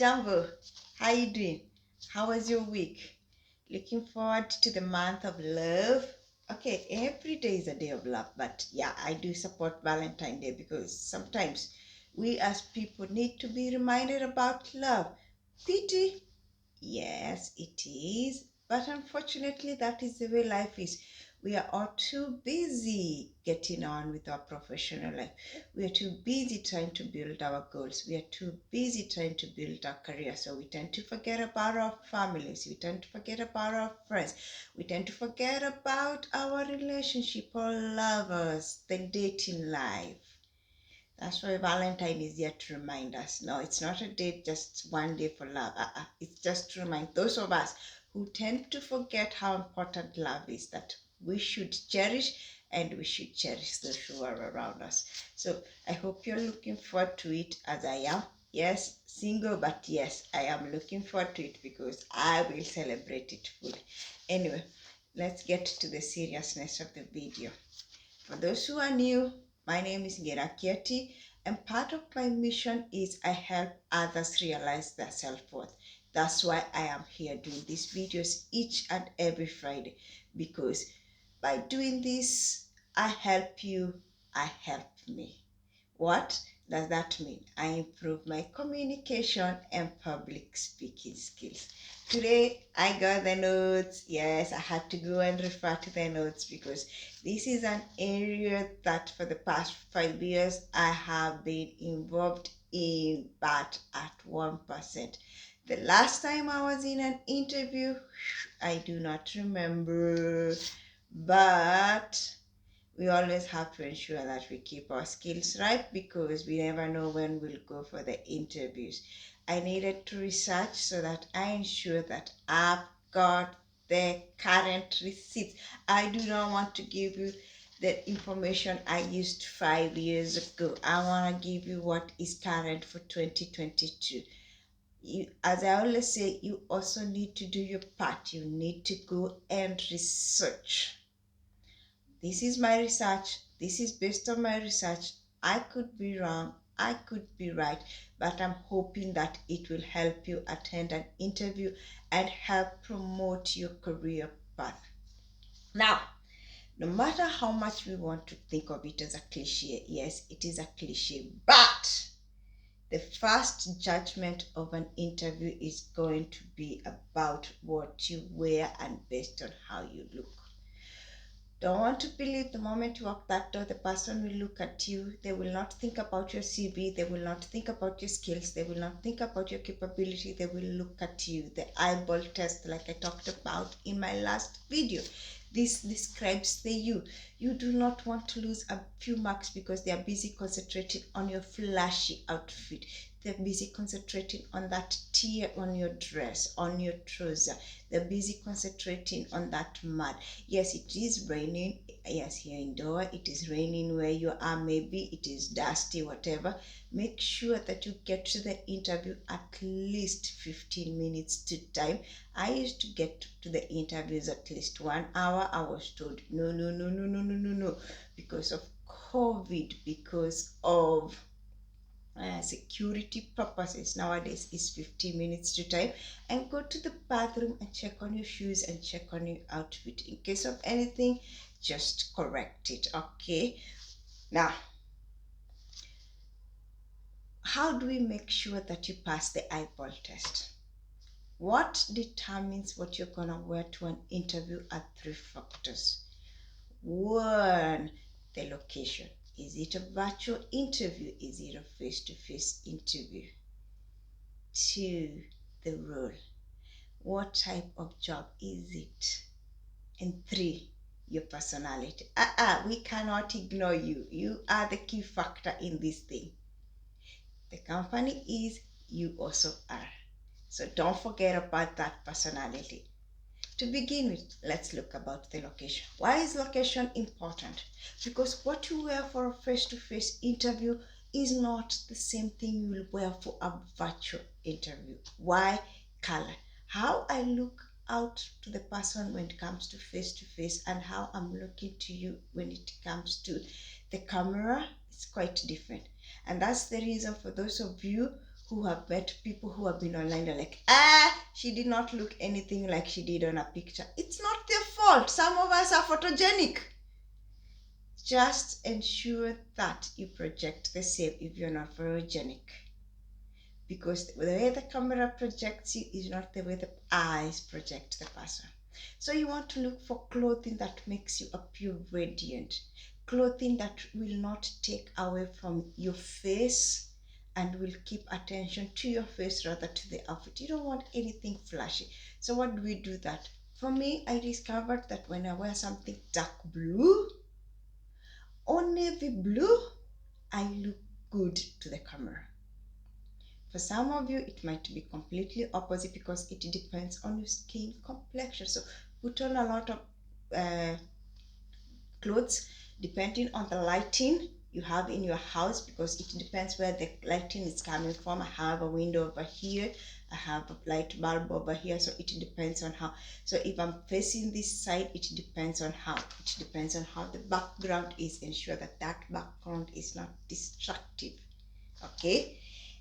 Jambo, how you doing? How was your week? Looking forward to the month of love. Okay, every day is a day of love, but yeah, I do support Valentine's Day because sometimes we as people need to be reminded about love. Pity, yes, it is. But unfortunately, that is the way life is. We are all too busy getting on with our professional life. We are too busy trying to build our goals. We are too busy trying to build our career. So we tend to forget about our families. We tend to forget about our friends. We tend to forget about our relationship, our lovers, the dating life. That's why Valentine is here to remind us. No, it's not a date, just one day for love. It's just to remind those of us who tend to forget how important love is, that we should cherish and we should cherish those who are around us. So I hope you're looking forward to it as I am. Yes, single, but yes, I am looking forward to it because I will celebrate it fully. Anyway, let's get to the seriousness of the video. For those who are new, my name is Ngera Kieti, and part of my mission is I help others realize their self-worth. That's why I am here doing these videos each and every Friday, because by doing this, I help you, I help me. What does that mean? I improve my communication and public speaking skills. Today, I got the notes. Yes, I had to go and refer to the notes because this is an area that for the past 5 years I have been involved in, but at 1%. The last time I was in an interview, I do not remember, but we always have to ensure that we keep our skills right because we never know when we'll go for the interviews. I needed to research so that I ensure that I've got the current receipts. I do not want to give you the information I used 5 years ago. I want to give you what is current for 2022. As I always say, you also need to do your part. You need to go and research. This is my research. This is based on my research. I could be wrong. I could be right. But I'm hoping that it will help you attend an interview and help promote your career path. Now, no matter how much we want to think of it as a cliche, yes, it is a cliche, but the first judgment of an interview is going to be about what you wear and based on how you look. Don't want to believe the moment you walk that door, the person will look at you. They will not think about your CV. They will not think about your skills. They will not think about your capability. They will look at you. The eyeball test, like I talked about in my last video. This describes the you. You do not want to lose a few marks because they are busy concentrating on your flashy outfit. They're busy concentrating on that tear on your dress, on your trouser. They're busy concentrating on that mud. Yes, it is raining. Yes, here indoor, it is raining where you are. Maybe it is dusty, whatever. Make sure that you get to the interview at least 15 minutes to time. I used to get to the interviews at least 1 hour. I was told, no, because of COVID, because of security purposes nowadays is 15 minutes to time, and go to the bathroom and check on your shoes and check on your outfit. In case of anything, just correct it. Okay, now how do we make sure that you pass the eyeball test? What determines what you're gonna wear to an interview are 3 factors. 1, the location. Is it a virtual interview? Is it a face-to-face interview? 2, the role. What type of job is it? And 3, your personality. We cannot ignore you. You are the key factor in this thing. The company is, you also are. So don't forget about that personality. To begin with, let's look about the location. Why is location important? Because what you wear for a face-to-face interview is not the same thing you will wear for a virtual interview. Why? Color. How I look out to the person when it comes to face-to-face and how I'm looking to you when it comes to the camera is quite different. And that's the reason for those of you who have met people who have been online, they're like, she did not look anything like she did on a picture. It's not their fault. Some of us are photogenic. Just ensure that you project the same if you're not photogenic. Because the way the camera projects you is not the way the eyes project the person. So you want to look for clothing that makes you appear radiant, clothing that will not take away from your face and will keep attention to your face rather to the outfit. You don't want anything flashy. So what do we do that? For me, I discovered that when I wear something dark blue or navy blue, I look good to the camera. For some of you, it might be completely opposite because it depends on your skin complexion. So put on a lot of clothes depending on the lighting you have in your house, because it depends where the lighting is coming from. I have a window over here, I have a light bulb over here, so it depends on how. So if I'm facing this side, it depends on how the background is. Ensure that that background is not destructive. Okay,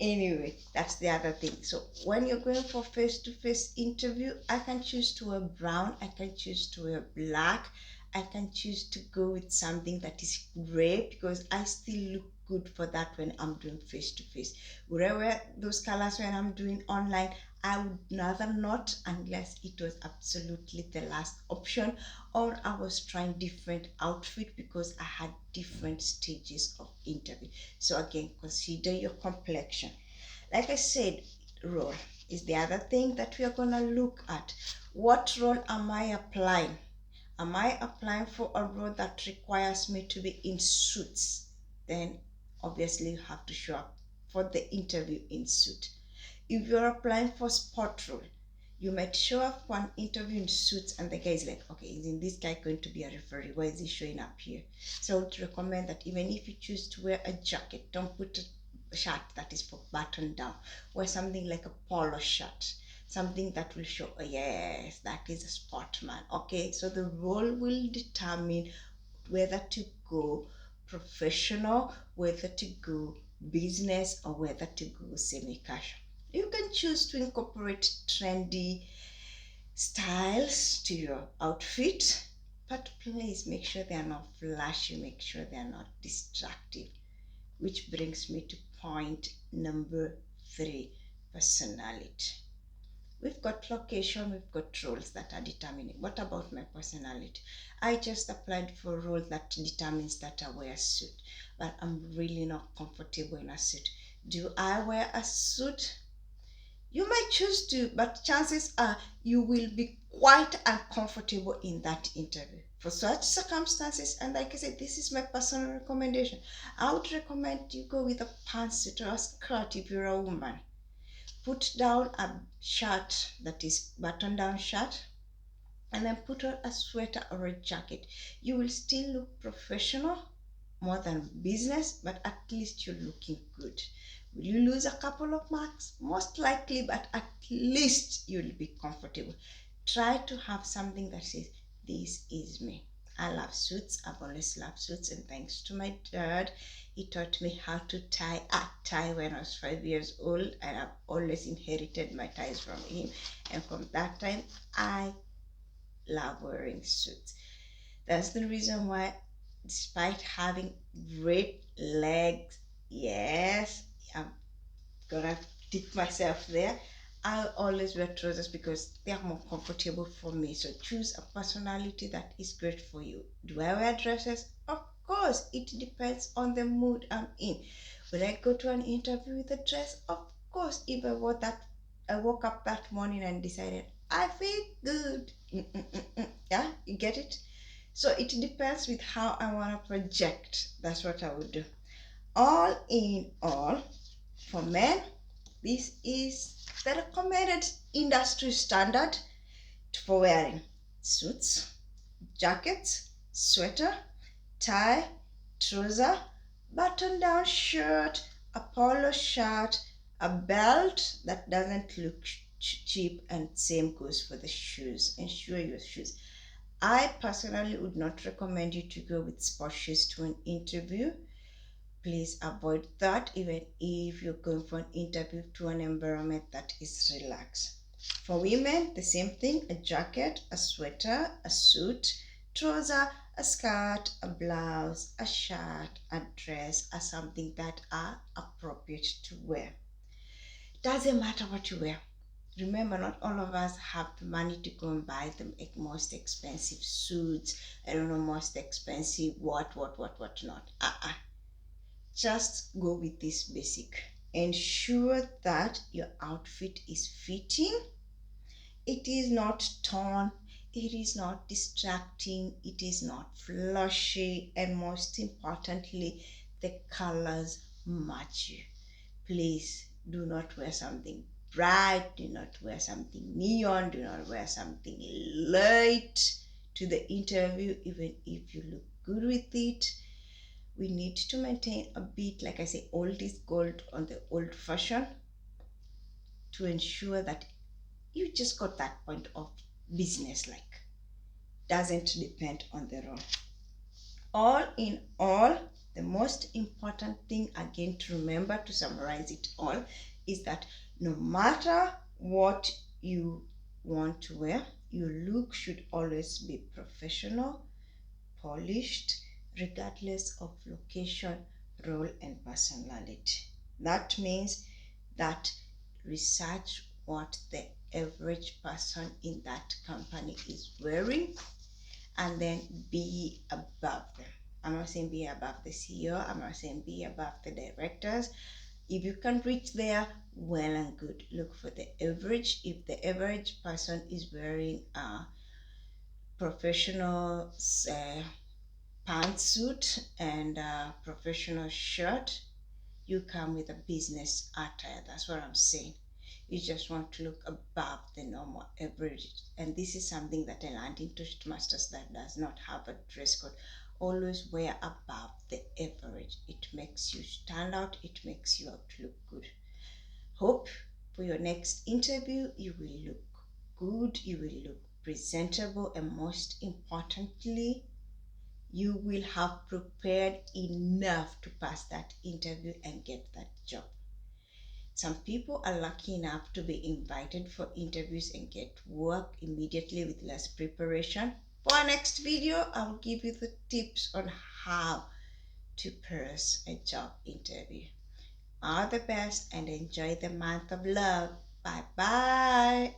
anyway, that's the other thing. So when you're going for face-to-face interview, I can choose to wear brown, I can choose to wear black, I can choose to go with something that is gray, because I still look good for that when I'm doing face-to-face. Would I wear those colors when I'm doing online? I would rather not, unless it was absolutely the last option, or I was trying different outfit because I had different stages of interview. So again, consider your complexion. Like I said, role is the other thing that we are going to look at. What role am I applying? Am I applying for a role that requires me to be in suits? Then obviously you have to show up for the interview in suit. If you're applying for sport role, you might show up for an interview in suits and the guy is like, okay, isn't this guy going to be a referee? Why is he showing up here? So I would recommend that even if you choose to wear a jacket, don't put a shirt that is for button down. Wear something like a polo shirt, something that will show, oh yes, that is a sportsman. Okay, so the role will determine whether to go professional, whether to go business, or whether to go semi-casual. You can choose to incorporate trendy styles to your outfit, but please make sure they are not flashy, make sure they are not distractive. Which brings me to point number 3, personality. We've got location, we've got roles that are determining. What about my personality? I just applied for a role that determines that I wear a suit, but I'm really not comfortable in a suit. Do I wear a suit? You might choose to, but chances are you will be quite uncomfortable in that interview. For such circumstances, and like I said, this is my personal recommendation, I would recommend you go with a pantsuit or a skirt if you're a woman. Put down a shirt that is button down shirt, and then put on a sweater or a jacket. You will still look professional more than business, but at least you're looking good. Will you lose a couple of marks? Most likely, but at least you'll be comfortable. Try to have something that says, this is me. I love suits. I've always loved suits, and thanks to my dad, he taught me how to tie a tie when I was 5 years old, and I've always inherited my ties from him. And from that time, I love wearing suits. That's the reason why, despite having great legs, yes, I'm gonna dip myself there, I always wear trousers because they are more comfortable for me. So choose a personality that is great for you. Do I wear dresses? Of course, it depends on the mood I'm in. Will I go to an interview with a dress? Of course. If I woke up that morning and decided I feel good. Yeah, you get it? So it depends with how I want to project. That's what I would do. All in all, for men, this is the recommended industry standard for wearing suits, jackets, sweater, tie, trouser, button down shirt, a polo shirt, a belt that doesn't look cheap, and same goes for the shoes. Ensure your shoes. I personally would not recommend you to go with sports shoes to an interview. Please avoid that even if you're going for an interview to an environment that is relaxed. For women, the same thing: a jacket, a sweater, a suit, trouser, a skirt, a blouse, a shirt, a dress are something that are appropriate to wear. Doesn't matter what you wear. Remember, not all of us have the money to go and buy the most expensive suits. I don't know, most expensive what not. Just go with this basic. Ensure that your outfit is fitting. It is not torn. It is not distracting. It is not flashy. And most importantly, the colors match you. Please do not wear something bright. Do not wear something neon. Do not wear something light to the interview, even if you look good with it. We need to maintain a bit, like I say, old is gold on the old fashion, to ensure that you just got that point of business like. Doesn't depend on the role. All in all, the most important thing, again, to remember, to summarize it all, is that no matter what you want to wear, your look should always be professional, polished, regardless of location, role, and personality. That means that research what the average person in that company is wearing, and then be above them. I'm not saying be above the CEO, I'm not saying be above the directors. If you can reach there, well and good. Look for the average. If the average person is wearing a professional pantsuit and a professional shirt, you come with a business attire. That's what I'm saying. You just want to look above the normal average. And this is something that I learned in Toastmasters, that does not have a dress code. Always wear above the average. It makes you stand out. It makes you out to look good. Hope for your next interview you will look good, you will look presentable, and most importantly, you will have prepared enough to pass that interview and get that job. Some people are lucky enough to be invited for interviews and get work immediately with less preparation. For our next video, I'll give you the tips on how to pass a job interview. All the best and enjoy the month of love. Bye bye.